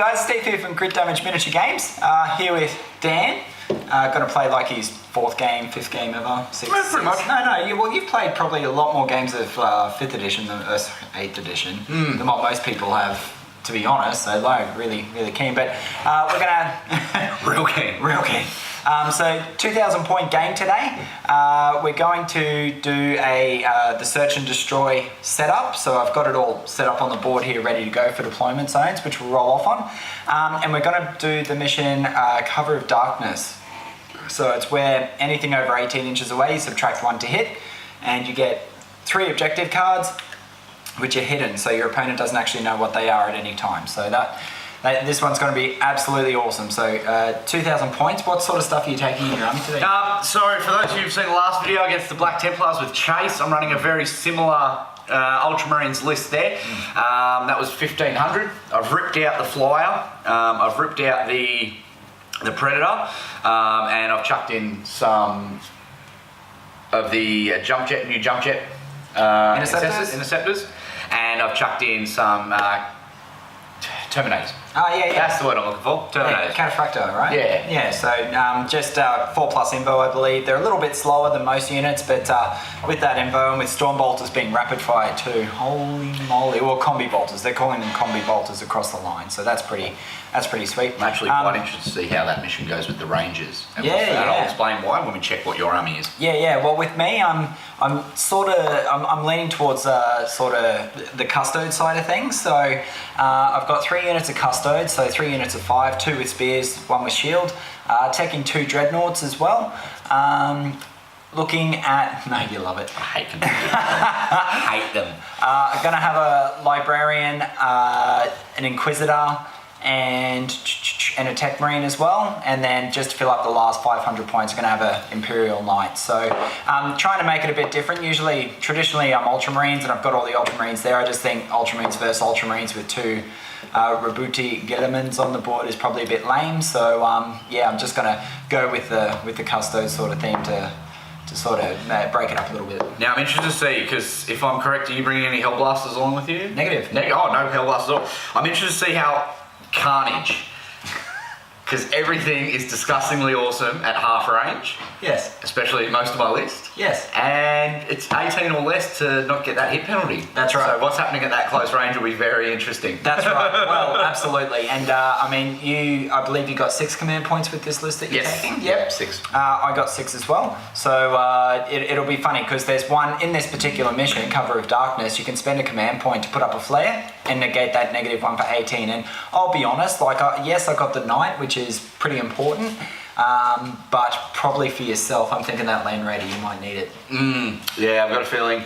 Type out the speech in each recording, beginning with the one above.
guys, Steve here from Crit Damage Miniature Games. Here with Dan. Going to play like his fifth game ever. Pretty much. No, you've played probably a lot more games of 5th edition than 8th edition than what most people have, to be honest. So like, really keen. But we're gonna real keen. So 2,000 point game today. We're going to do the search and destroy setup. So I've got it all set up on the board here, ready to go for deployment zones, which we'll roll off on. And we're going to do the mission Cover of Darkness. So it's where anything over 18 inches away, you subtract 1 to hit, and you get 3 objective cards, which are hidden, so your opponent doesn't actually know what they are at any time. So this one's going to be absolutely awesome. So 2,000 points. What sort of stuff are you taking in your army today? Sorry, for those of you who've seen the last video against the Black Templars with Chase, I'm running a very similar Ultramarines list there. That was 1,500. I've ripped out the Flyer. I've ripped out the Predator, and I've chucked in some of the new jump jet interceptors, and I've chucked in some Terminators. Oh, yeah. That's the word I'm looking for. Terminators. Yeah, Cataphractor, right? Yeah. Yeah, so just 4+ info, I believe. They're a little bit slower than most units, but with that info and with Storm Bolters being rapid fire too, holy moly. Well, Combi Bolters. They're calling them Combi Bolters across the line, so that's pretty sweet. I'm actually quite interested to see how that mission goes with the Rangers. And I'll explain why when we check what your army is. Yeah. Well, with me, I'm leaning towards sort of the Custodes side of things. So I've got 3 units of Custodes, so 3 units of 5, 2 with spears, 1 with shield. Taking 2 dreadnoughts as well. Looking at... No, you love it. I hate them. I hate them. I'm going to have a Librarian, an Inquisitor, and a Tech Marine as well. And then just to fill up the last 500 points, I'm going to have an Imperial Knight. So trying to make it a bit different. Traditionally, I'm Ultramarines, and I've got all the Ultramarines there. I just think Ultramarines versus Ultramarines with 2 Rabuti Gelemans on the board is probably a bit lame. So yeah, I'm just going to go with the Custodes sort of theme to sort of break it up a little bit. Now I'm interested to see, because if I'm correct, are you bringing any Hellblasters along with you? Negative. Oh, no Hellblasters at all. I'm interested to see how Carnage, because everything is disgustingly awesome at half range. Yes. Especially most of my list. Yes. And it's 18 or less to not get that hit penalty. That's right. So what's happening at that close range will be very interesting. That's right. Well, absolutely. And I mean, I believe you got 6 command points with this list that you're taking? Yep, 6. I got 6 as well. So it'll be funny, because there's one in this particular mission, Cover of Darkness, you can spend a command point to put up a flare and negate that -1 for 18. And I'll be honest, yes, I got the Knight, which is pretty important. But probably for yourself, I'm thinking that Land Raider, you might need it. Yeah, I've got a feeling.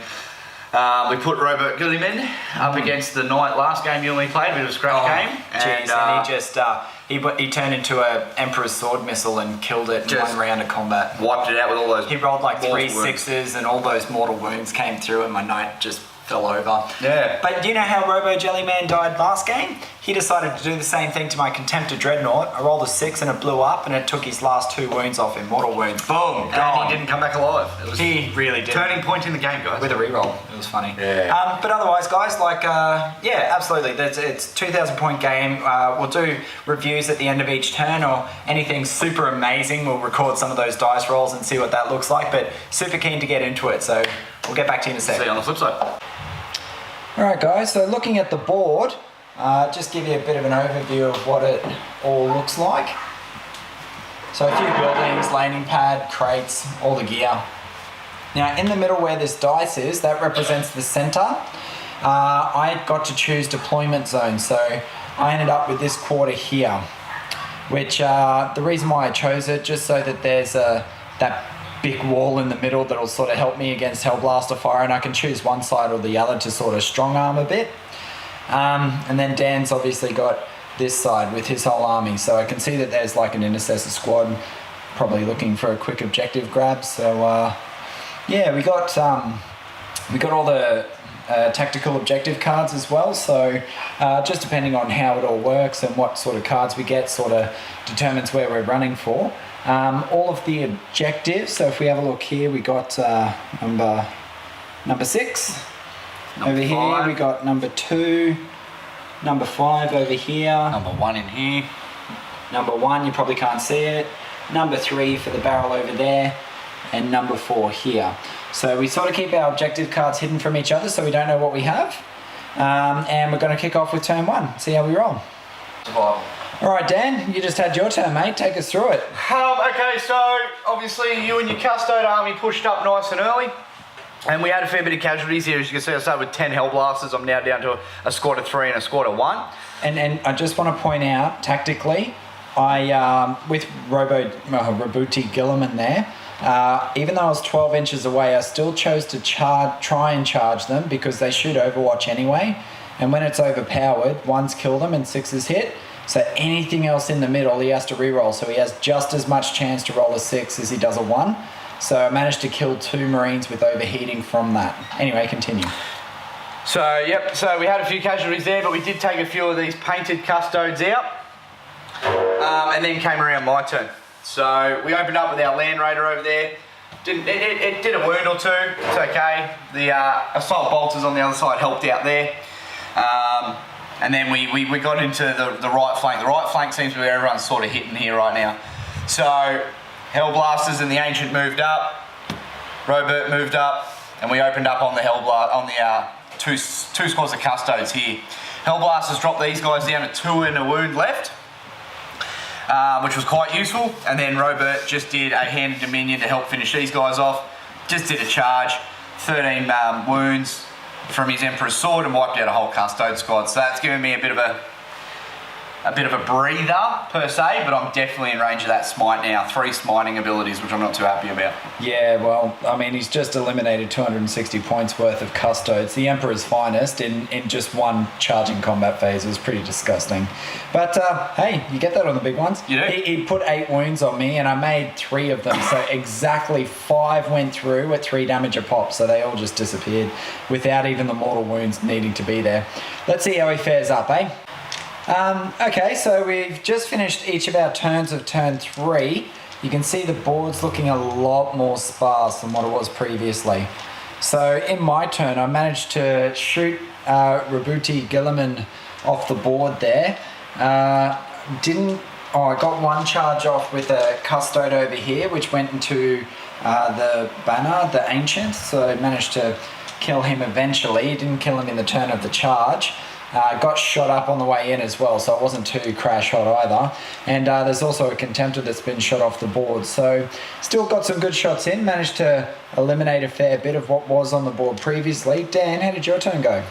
We put Robert Gilliman up against the Knight last game you only played, a bit of a scratch game. Geez, and he just he turned into a Emperor's Sword missile and killed it in 1 round of combat. Wiped it out with all those. He rolled like 3 6s, and all those mortal wounds came through, and my Knight just fell over. Yeah. But do you know how Robo Jellyman died last game? He decided to do the same thing to my Contemptor Dreadnought. I rolled a 6 and it blew up, and it took his last 2 wounds off him, mortal wounds. Boom, gone. And he didn't come back alive. It was he really did. Turning point in the game, guys. With a reroll. It was funny. Yeah. But otherwise, guys, yeah, absolutely. It's 2,000 point game. We'll do reviews at the end of each turn, or anything super amazing. We'll record some of those dice rolls and see what that looks like. But super keen to get into it. So we'll get back to you in a second. See you on the flip side. Alright guys, so looking at the board, just give you a bit of an overview of what it all looks like. So a few buildings, landing pad, crates, all the gear. Now in the middle where this dice is, that represents the center. I got to choose deployment zone, so I ended up with this quarter here, which the reason why I chose it, just so that there's that big wall in the middle that'll sort of help me against Hellblaster fire, and I can choose one side or the other to sort of strong arm a bit. And then Dan's obviously got this side with his whole army, so I can see that there's like an intercessor squad probably looking for a quick objective grab. So yeah, we got all the tactical objective cards as well, so just depending on how it all works and what sort of cards we get sort of determines where we're running for. All of the objectives, so if we have a look here, we got number 6. Over here we got number 2, Number 5 over here. Number 1 in here. Number 1, you probably can't see it. Number 3 for the barrel over there. And number 4 here. So we sort of keep our objective cards hidden from each other so we don't know what we have. And we're going to kick off with turn 1. See how we roll. Survival. Alright Dan, you just had your turn mate, take us through it. Okay, so obviously you and your Custode army pushed up nice and early. And we had a fair bit of casualties here. As you can see, I started with 10 Hellblasters. I'm now down to a squad of 3 and a squad of 1. And I just want to point out, tactically, with Rabuti Gilliman there, even though I was 12 inches away, I still chose to try and charge them because they shoot Overwatch anyway. And when it's overpowered, 1's kill them and 6's hit. So anything else in the middle, he has to reroll. So he has just as much chance to roll a 6 as he does a 1. So I managed to kill 2 Marines with overheating from that. Anyway, continue. So, yep, so we had a few casualties there, but we did take a few of these painted Custodes out. And then came around my turn. So we opened up with our Land Raider over there. It did a wound or 2, it's okay. The Assault Bolters on the other side helped out there. And then we got into the right flank. The right flank seems to be where everyone's sort of hitting here right now. So Hellblasters and the Ancient moved up, Robert moved up, and we opened up on the two squads of Custodes here. Hellblasters dropped these guys down to 2 and a wound left, which was quite useful. And then Robert just did a Hand of Dominion to help finish these guys off. Just did a charge, 13 wounds from his Emperor's Sword and wiped out a whole Custode squad. So that's given me a bit of a breather per se, but I'm definitely in range of that smite now. 3 smiting abilities, which I'm not too happy about. Yeah, well, I mean, he's just eliminated 260 points worth of Custodes, the Emperor's finest, in just 1 charging combat phase. It was pretty disgusting. But hey, you get that on the big ones. You do? He put 8 wounds on me, and I made 3 of them. So exactly 5 went through at 3 damage a pop. So they all just disappeared without even the mortal wounds needing to be there. Let's see how he fares up, eh? Okay, so we've just finished each of our turns of turn 3. You can see the board's looking a lot more sparse than what it was previously. So in my turn, I managed to shoot Rabuti Gilliman off the board there. I got 1 charge off with a Custode over here, which went into the banner, the Ancient. So I managed to kill him eventually. Didn't kill him in the turn of the charge. Got shot up on the way in as well, so it wasn't too crash hot either. And there's also a Contemptor that's been shot off the board. So still got some good shots in, managed to eliminate a fair bit of what was on the board previously. Dan, how did your turn go?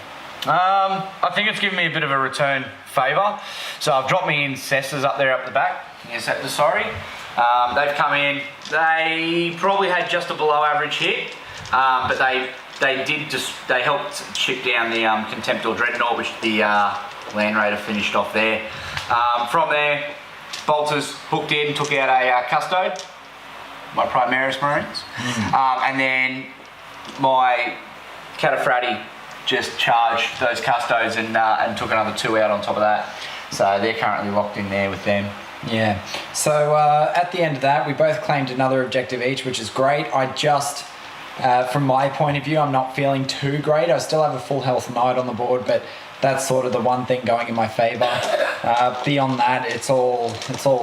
I think it's given me a bit of a return favour. So I've dropped me Incestors up there up the back. Incestors, sorry. They've come in. They probably had just a below average hit, but they helped chip down the Contemptor Dreadnought, which the Land Raider finished off there. From there, Bolters hooked in, took out a Custode, my Primaris Marines, and then my Cataphractii just charged those Custodes and took another 2 out on top of that. So they're currently locked in there with them. Yeah. So at the end of that, we both claimed another objective each, which is great. I just... from my point of view, I'm not feeling too great. I still have a full health knight on the board, but that's sort of the one thing going in my favour. Beyond that, it's all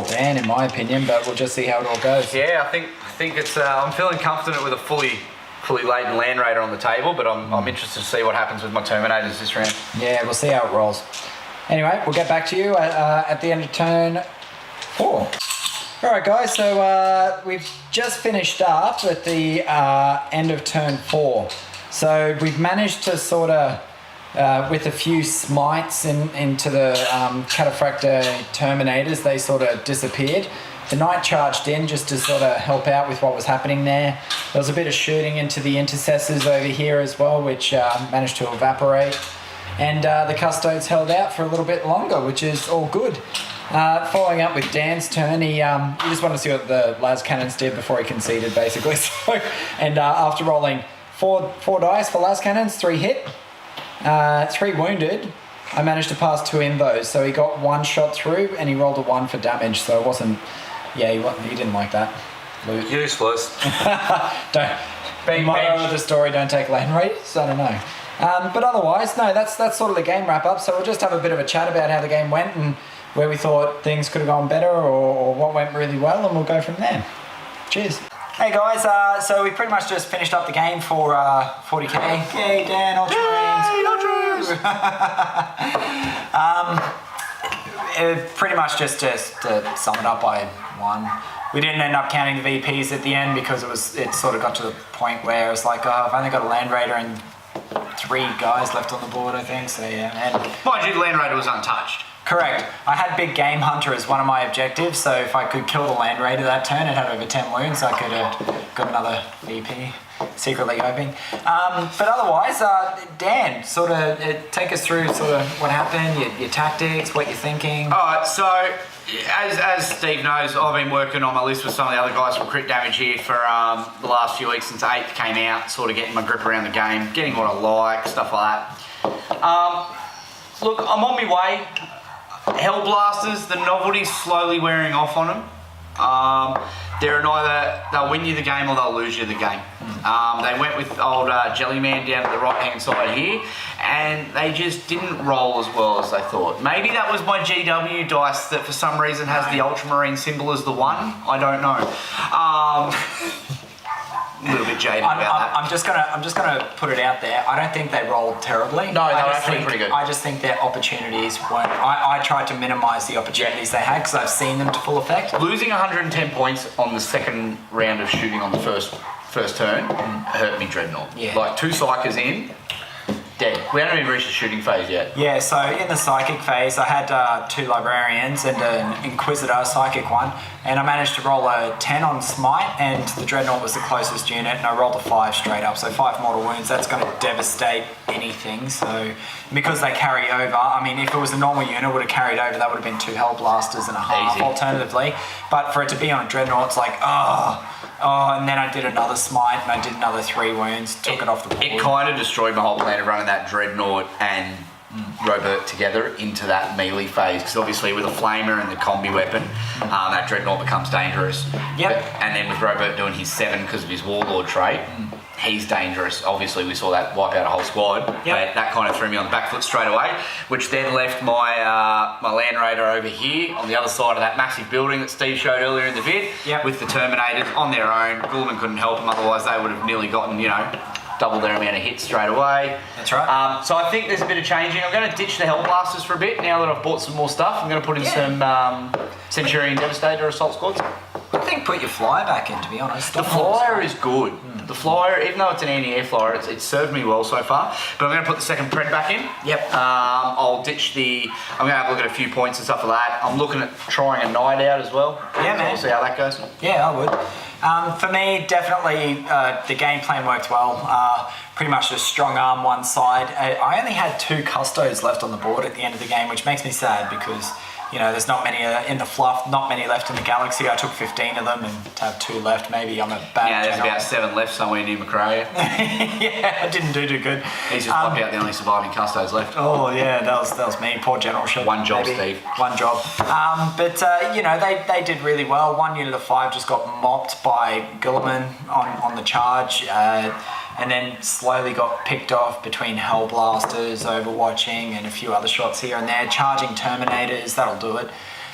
Dan in my opinion, but we'll just see how it all goes. Yeah, I think it's. I'm feeling confident with a fully laden Land Raider on the table, but I'm interested to see what happens with my Terminators this round. Yeah, we'll see how it rolls. Anyway, we'll get back to you at the end of turn 4. Alright guys, so we've just finished up at the end of turn 4. So we've managed to sort of, with a few smites into the Cataphractii Terminators, they sort of disappeared. The Knight charged in just to sort of help out with what was happening there. There was a bit of shooting into the Intercessors over here as well, which managed to evaporate. And the Custodes held out for a little bit longer, which is all good. Following up with Dan's turn, he just wanted to see what the las cannons did before he conceded, basically. So, and after rolling four dice for las cannons, 3 hit, 3 wounded, I managed to pass 2 imbos. So he got 1 shot through, and he rolled a 1 for damage. So it wasn't, yeah, he didn't like that. Useless. Don't. Motto of the story: don't take Land Raiders. I don't know. But otherwise, no, that's sort of the game wrap up. So we'll just have a bit of a chat about how the game went and where we thought things could have gone better or what went really well, and we'll go from there. Cheers. Hey guys, so we pretty much just finished up the game for 40k. Yay, Dan, Ultramarines. Pretty much just to sum it up, I won. We didn't end up counting the VPs at the end because it sort of got to the point where it's like, I've only got a Land Raider and 3 guys left on the board, I think. So yeah, and mind you, the Land Raider was untouched. Correct. I had Big Game Hunter as one of my objectives, so if I could kill the Land Raider that turn, it had over 10 wounds, I could have got another VP, secretly hoping. But otherwise, Dan, sort of take us through sort of what happened, your tactics, what you're thinking. Alright, so as Steve knows, I've been working on my list with some of the other guys from Crit Damage here for the last few weeks since 8th came out, sort of getting my grip around the game, getting what I like, stuff like that. Look, I'm on my way. Hellblasters, the novelty's slowly wearing off on them. They'll win you the game or they'll lose you the game. They went with old Jellyman down at the right hand side here, and they just didn't roll as well as they thought. Maybe that was my GW dice that for some reason has the Ultramarine symbol as the 1. I don't know. A little bit jaded about that. I'm just gonna put it out there. I don't think they rolled terribly. No, they were actually pretty good. I just think their opportunities weren't. I tried to minimise the opportunities they had because I've seen them to full effect. Losing 110 points on the second round of shooting on the first turn hurt me dreadnought. Yeah. Like 2 psychers in, dead. We haven't even reached the shooting phase yet. Yeah, so in the psychic phase, I had 2 librarians and an inquisitor, a psychic one, and I managed to roll a 10 on smite, and the dreadnought was the closest unit, and I rolled a 5 straight up, so 5 mortal wounds. That's going to devastate anything. So because they carry over, I mean, if it was a normal unit, would have carried over. That would have been 2 Hellblasters and a half, alternatively. But for it to be on a dreadnought, it's like, and then I did another smite, and I did another 3 wounds, took it off the board. It kind of destroyed my whole plan of running that dreadnought and Robert together into that melee phase, because obviously with a flamer and the combi weapon, that dreadnought becomes dangerous. Yep. And then with Robert doing his 7 because of his warlord trait, he's dangerous. Obviously we saw that wipe out a whole squad. But that kind of threw me on the back foot straight away, which then left my my Land Raider over here on the other side of that massive building that Steve showed earlier in the vid, with the Terminators on their own. Gulliman couldn't help them, otherwise they would have nearly gotten, double their amount of hits straight away. That's right. So I think there's a bit of changing. I'm going to ditch the Hellblasters for a bit now that I've bought some more stuff. I'm going to put in some Centurion Devastator Assault Squads. I think put your flyer back in, to be honest. The flyer is good. The flyer, even though it's an anti-air flyer, it's served me well so far. But I'm going to put the second pred back in. Yep. I'll ditch I'm going to have a look at a few points and stuff like that. I'm looking at trying a Night Out as well. Yeah, man. We'll see how that goes. Yeah, I would. For me, definitely the game plan worked well. Pretty much just strong arm one side. I only had 2 Custodes left on the board at the end of the game, which makes me sad because there's not many in the fluff, not many left in the galaxy. I took 15 of them, and to have 2 left, maybe I'm a bad there's general. about 7 left somewhere near McRae. Yeah, I didn't do too good. He's just wiped out the only surviving Custodes left. Oh yeah, that was me. Poor generalship. One job, maybe. Steve. One job. But they did really well. 1 unit of 5 just got mopped by Gulliman on the charge. And then slowly got picked off between Hellblasters, Overwatching, and a few other shots here and there. Charging Terminators, that'll do it.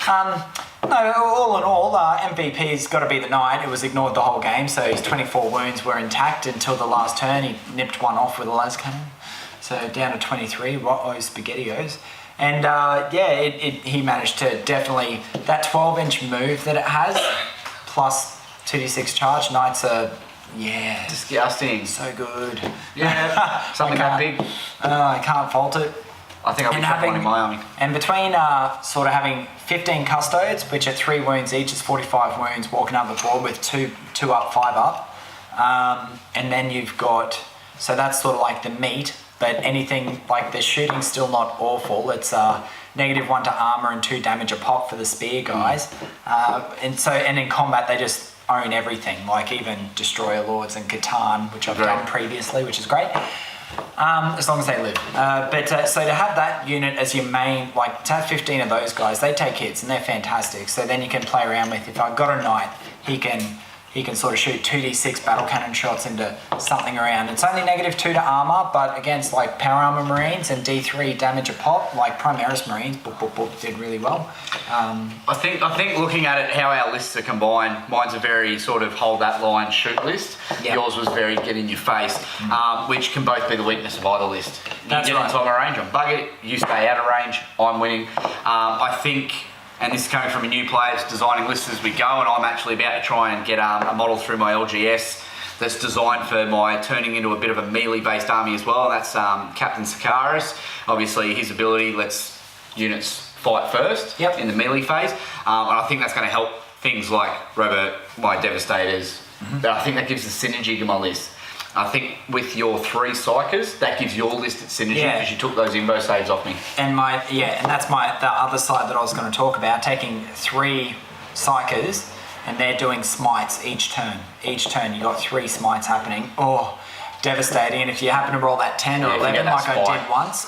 No, all in all, MVP's got to be the Knight. It was ignored the whole game, so his 24 wounds were intact until the last turn. He nipped 1 off with a las cannon. So down to 23, SpaghettiOs. And he managed to definitely, that 12-inch move that it has, plus 2d6 charge, Knights are... Yeah. Disgusting. So good. Yeah. Something that big. I can't fault it. I think I'll be having one in my army. And between sort of having 15 Custodes, which at 3 wounds each is 45 wounds, walking up the board with 2 up, 5 up. And then you've got, so that's sort of like the meat, but anything like the shooting's still not awful. It's -1 to armor and 2 damage a pop for the spear guys. And in combat they just own everything, like even Destroyer Lords and Catan, which I've done previously, which is great, as long as they live. So to have that unit as your main, like to have 15 of those guys, they take hits and they're fantastic. So then you can play around with, if I've got a Knight, he can he can sort of shoot 2d6 battle cannon shots into something around. It's only -2 to armor, but against like power armor Marines and D3 damage a pop, like Primaris Marines, did really well. I think looking at it, how our lists are combined, mine's a very sort of hold that line, shoot list. Yep. Yours was very get in your face, which can both be the weakness of either list. That's you get right. into my range, I'm buggered. You stay out of range, I'm winning. I think. And this is coming from a new player that's designing lists as we go, and I'm actually about to try and get a model through my LGS that's designed for my turning into a bit of a melee-based army as well. That's Captain Sakaris. Obviously, his ability lets units fight first in the melee phase, and I think that's going to help things like Robert, my Devastators. But I think that gives the synergy to my list. I think with your 3 Psychers, that gives your list its synergy because you took those Invo saves off me. And that's the other side that I was going to talk about, taking 3 Psychers and they're doing smites each turn. Each turn you got 3 smites happening. Oh, devastating. And if you happen to roll that 10 or 11 like I did once,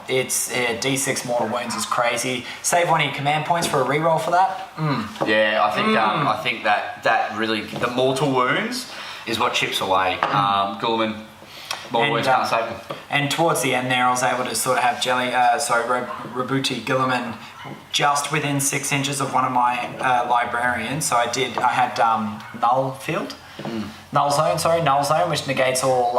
it's D6 mortal wounds is crazy. Save one of your command points for a reroll for that. Yeah, I think that really, the mortal wounds is what chips away. Guilliman, mortal wounds can't save them. And towards the end there, I was able to sort of have Rabuti Guilliman just within 6 inches of one of my librarians. So I had Null Zone, which negates all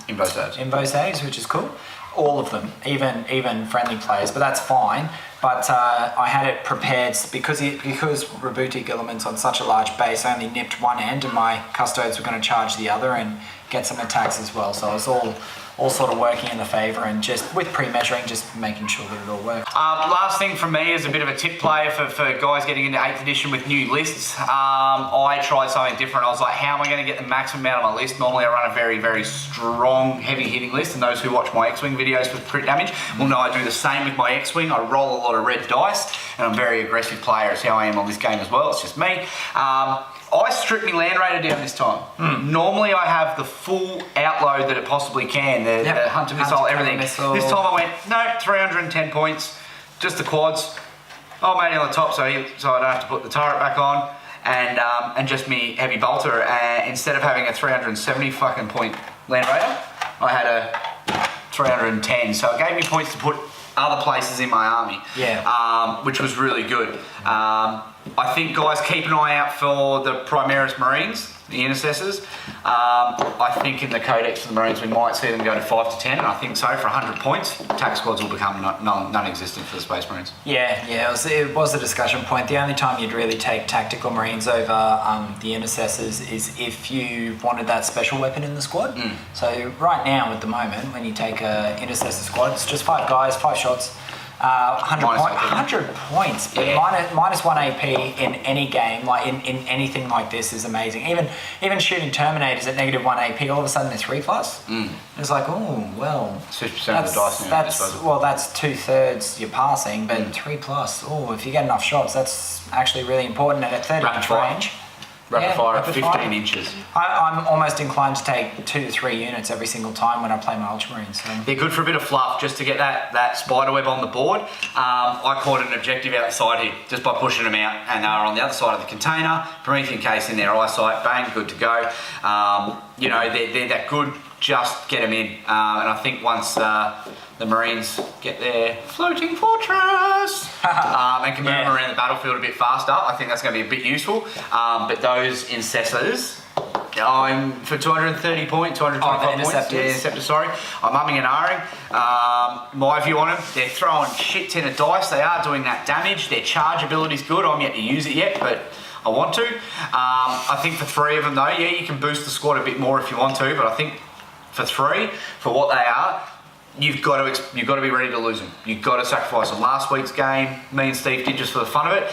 Invo saves, which is cool. All of them, even friendly players, but that's fine. But I had it prepared because Rabuti Guilliman's on such a large base. I only nipped one end, and my Custodes were going to charge the other and get some attacks as well. So it was all sort of working in the favour, and just with pre-measuring, just making sure that it all worked. Last thing from me is a bit of a tip player for guys getting into 8th edition with new lists. I tried something different. I was like, how am I going to get the maximum out of my list? Normally I run a very, very strong, heavy-hitting list, and those who watch my X-Wing videos with crit damage will know I do the same with my X-Wing. I roll a lot of red dice, and I'm a very aggressive player. It's how I am on this game as well. It's just me. I stripped my land raider down this time. Normally I have the full outload that it possibly can, the hunter missile, everything. This time I went, no, 310 points, just the quads. Oh, mate, on the top, so I don't have to put the turret back on, and just me heavy bolter. Instead of having a 370 fucking point land raider, I had a 310. So it gave me points to put other places in my army, which was really good. I think, guys, keep an eye out for the Primaris Marines, the Intercessors. I think in the Codex for the Marines we might see them go to 5 to 10, and I think so for 100 points. Attack squads will become non-existent for the Space Marines. It was a discussion point. The only time you'd really take Tactical Marines over the Intercessors is if you wanted that special weapon in the squad. So right now, at the moment, when you take an Intercessor squad, it's just 5 guys, 5 shots. 100 points, but minus 1 AP in any game, like in anything like this, is amazing. Even shooting Terminators at -1 AP, all of a sudden they're 3+. It's like, oh well, 50% of the dice now. That's 2/3 you're passing, but 3+. Oh, if you get enough shots, that's actually really important. And at 30-inch range. Rapid fire at 15 inches. I'm almost inclined to take 2 to 3 units every single time when I play my Ultramarines. So. They're good for a bit of fluff, just to get that spider web on the board. I caught an objective outside here just by pushing them out, and they were on the other side of the container. Promethean case in their eyesight, bang, good to go. They're that good. Just get them in, and I think once the Marines get their floating fortress and can move them around the battlefield a bit faster, I think that's going to be a bit useful. But those Incessors, I'm for 230 points, 225 points. Yeah, Interceptors, sorry. I'm umming and ahhing. My view on them, they're throwing shit ton of dice. They are doing that damage. Their charge ability's good. I'm yet to use it yet, but I want to. I think for 3 of them though, you can boost the squad a bit more if you want to, but I think for 3, for what they are, you've got to be ready to lose them. You've got to sacrifice them. Last week's game, me and Steve did just for the fun of it.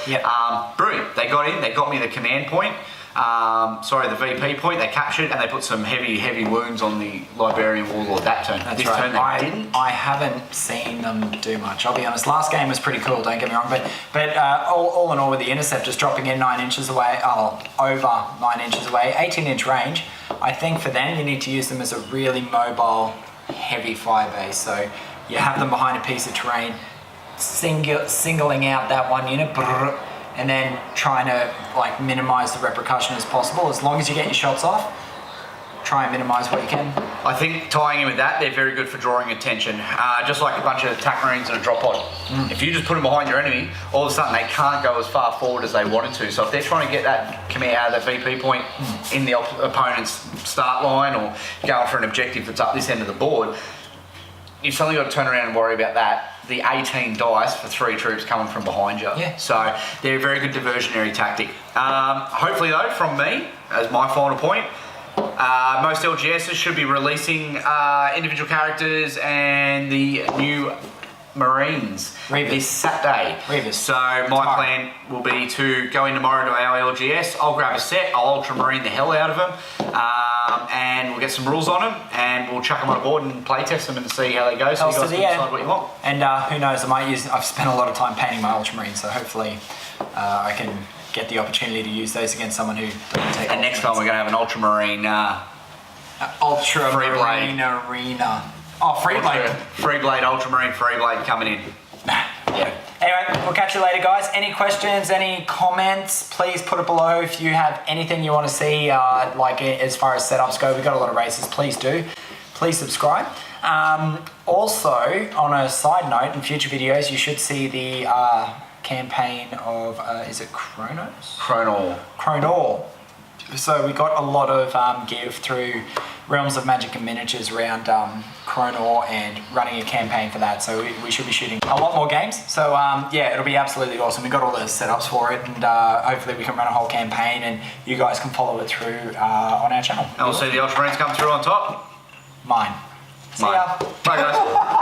Brilliant. They got in. They got me the command point. The VP point. They captured and they put some heavy wounds on the Liberian Warlord that turn. That's this right. turn they didn't. I haven't seen them do much. I'll be honest. Last game was pretty cool. Don't get me wrong. But all in all, with the Interceptors dropping in 9 inches away, over 9 inches away, 18-inch range. I think for them you need to use them as a really mobile, heavy fire base. So you have them behind a piece of terrain, singling out that one unit, and then trying to like minimize the repercussion as possible. As long as you get your shots off, try and minimize what you can. I think tying in with that, they're very good for drawing attention. Just like a bunch of attack marines in a drop pod. If you just put them behind your enemy, all of a sudden they can't go as far forward as they wanted to. So if they're trying to get that command out of that VP point in the opponent's start line or going for an objective that's up this end of the board, you've suddenly got to turn around and worry about that. The 18 dice for 3 troops coming from behind you. Yeah. So they're a very good diversionary tactic. Hopefully though, from me, as my final point, most LGSs should be releasing individual characters and the new Marines this Saturday. So my plan will be to go in tomorrow to our LGS. I'll grab a set, I'll Ultramarine the hell out of them, and we'll get some rules on them, and we'll chuck them on a board and play test them and see how they go. So you guys can decide what you want. And who knows? I've spent a lot of time painting my Ultramarine, so hopefully I can get the opportunity to use those against someone who doesn't take. And next time we're going to have an Ultramarine. Ultramarine arena. Oh, Freeblade. Freeblade, Ultramarine, Freeblade coming in. Yeah. Anyway, we'll catch you later, guys. Any questions, any comments, please put it below. If you have anything you want to see, like as far as setups go, we've got a lot of races, please do. Please subscribe. Also, on a side note, in future videos, you should see the campaign of, is it Kronos? Chronor. So we got a lot of give through Realms of Magic and Miniatures around Chronor and running a campaign for that. So we should be shooting a lot more games. So yeah, it'll be absolutely awesome. We got all the setups for it, and hopefully we can run a whole campaign and you guys can follow it through on our channel. And we'll see the Ultramarines come through on top. Mine. See ya. Bye guys.